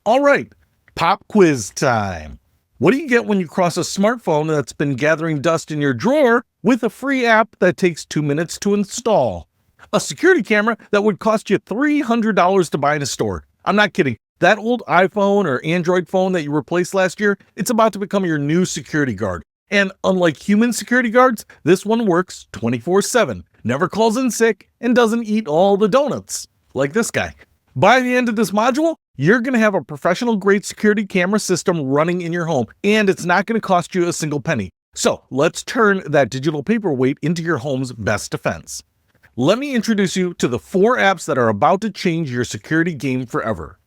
All right, pop quiz time. What do you get when you cross a smartphone that's been gathering dust in your drawer with a free app that takes 2 minutes to install? A security camera that would cost you $300 to buy in a store. I'm not kidding. That old iPhone or Android phone that you replaced last year, it's about to become your new security guard. And unlike human security guards, this one works 24/7, never calls in sick, and doesn't eat all the donuts, like this guy. By the end of this module, you're going to have a professional grade security camera system running in your home, and it's not going to cost you a single penny. So let's turn that digital paperweight into your home's best defense. Let me introduce you to the 4 apps that are about to change your security game forever.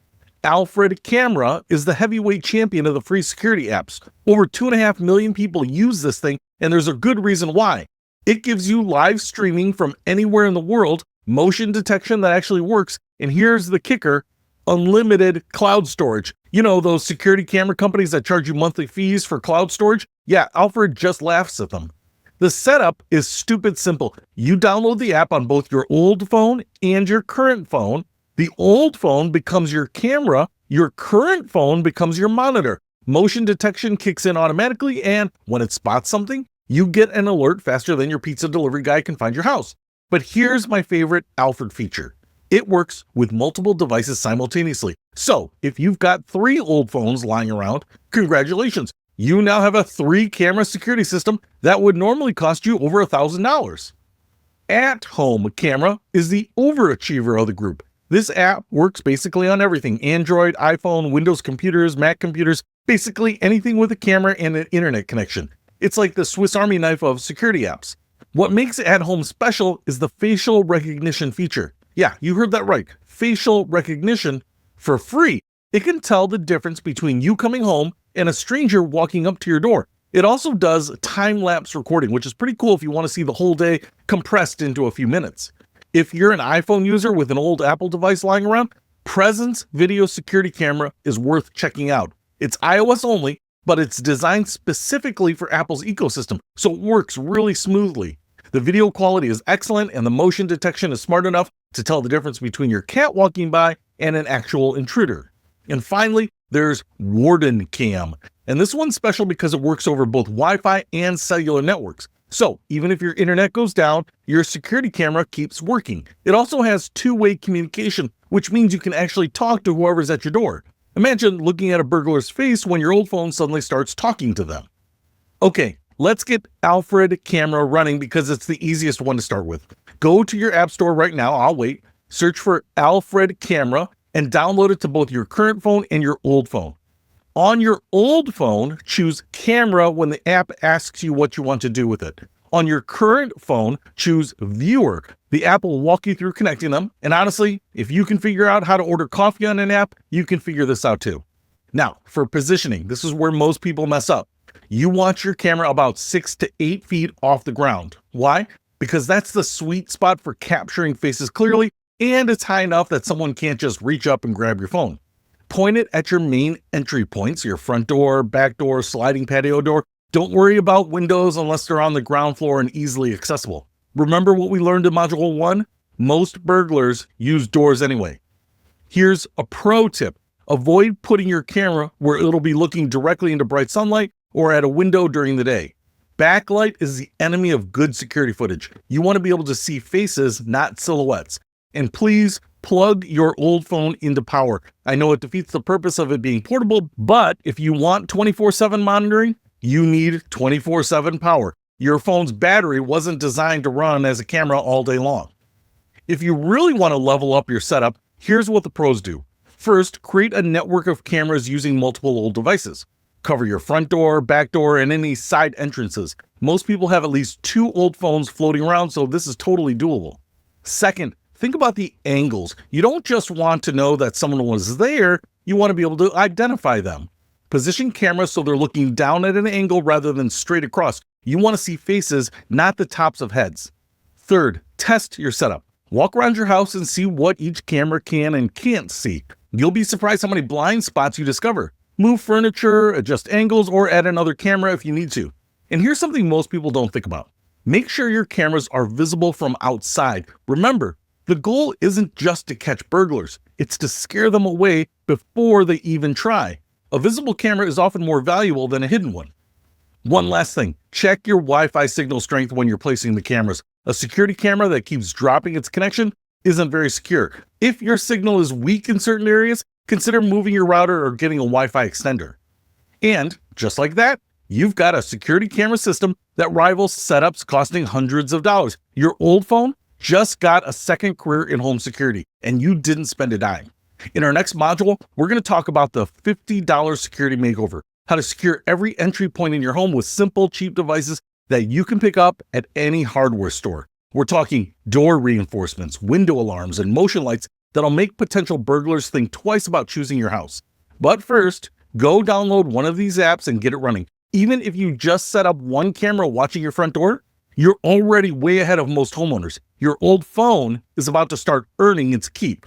Alfred Camera is the heavyweight champion of the free security apps. Over 2.5 million people use this thing, and there's a good reason why. It gives you live streaming from anywhere in the world, motion detection that actually works, and here's the kicker: unlimited cloud storage. You know, those security camera companies that charge you monthly fees for cloud storage? Yeah, Alfred just laughs at them. The setup is stupid simple. You download the app on both your old phone and your current phone. The old phone becomes your camera. Your current phone becomes your monitor. Motion detection kicks in automatically, and when it spots something, you get an alert faster than your pizza delivery guy can find your house. But here's my favorite Alfred feature. It works with multiple devices simultaneously. So if you've got 3 old phones lying around, congratulations. You now have a 3-camera security system that would normally cost you over $1,000. AtHome Camera is the overachiever of the group. This app works basically on everything: Android, iPhone, Windows computers, Mac computers, basically anything with a camera and an internet connection. It's like the Swiss Army knife of security apps. What makes AtHome special is the facial recognition feature. Yeah, you heard that right. Facial recognition for free. It can tell the difference between you coming home and a stranger walking up to your door. It also does time-lapse recording, which is pretty cool if you want to see the whole day compressed into a few minutes. If you're an iPhone user with an old Apple device lying around, Presence Video Security Camera is worth checking out. It's iOS only, but it's designed specifically for Apple's ecosystem, so it works really smoothly. The video quality is excellent, and the motion detection is smart enough to tell the difference between your cat walking by and an actual intruder. And finally, there's Warden Cam. And this one's special because it works over both Wi-Fi and cellular networks. So even if your internet goes down, your security camera keeps working. It also has 2-way communication, which means you can actually talk to whoever's at your door. Imagine looking at a burglar's face when your old phone suddenly starts talking to them. Okay, let's get Alfred Camera running because it's the easiest one to start with. Go to your app store right now. I'll wait. Search for Alfred Camera and download it to both your current phone and your old phone. On your old phone, choose Camera when the app asks you what you want to do with it. On your current phone, choose Viewer. The app will walk you through connecting them. And honestly, if you can figure out how to order coffee on an app, you can figure this out too. Now, for positioning, this is where most people mess up. You want your camera about 6 to 8 feet off the ground. Why? Because that's the sweet spot for capturing faces clearly, and it's high enough that someone can't just reach up and grab your phone. Point it at your main entry points: your front door, back door, sliding patio door. Don't worry about windows unless they're on the ground floor and easily accessible. Remember what we learned in Module 1? Most burglars use doors anyway. Here's a pro tip. Avoid putting your camera where it'll be looking directly into bright sunlight or at a window during the day. Backlight is the enemy of good security footage. You want to be able to see faces, not silhouettes. And please plug your old phone into power. I know it defeats the purpose of it being portable, but if you want 24/7 monitoring, you need 24/7 power. Your phone's battery wasn't designed to run as a camera all day long. If you really want to level up your setup, here's what the pros do. First, create a network of cameras using multiple old devices. Cover your front door, back door, and any side entrances. Most people have at least 2 old phones floating around, so this is totally doable. Second, think about the angles. You don't just want to know that someone was there, you want to be able to identify them. Position cameras so they're looking down at an angle rather than straight across. You want to see faces, not the tops of heads. Third, test your setup. Walk around your house and see what each camera can and can't see. You'll be surprised how many blind spots you discover. Move furniture, adjust angles, or add another camera if you need to. And here's something most people don't think about. Make sure your cameras are visible from outside. Remember, The goal isn't just to catch burglars, it's to scare them away before they even try. A visible camera is often more valuable than a hidden one. One last thing, check your Wi-Fi signal strength when you're placing the cameras. A security camera that keeps dropping its connection isn't very secure. If your signal is weak in certain areas, consider moving your router or getting a Wi-Fi extender. And just like that, you've got a security camera system that rivals setups costing hundreds of dollars. Your old phone just got a second career in home security, and you didn't spend a dime. In our next module, we're going to talk about the $50 security makeover, how to secure every entry point in your home with simple, cheap devices that you can pick up at any hardware store. We're talking door reinforcements, window alarms, and motion lights that'll make potential burglars think twice about choosing your house. But first, go download one of these apps and get it running. Even if you just set up one camera watching your front door, you're already way ahead of most homeowners. Your old phone is about to start earning its keep.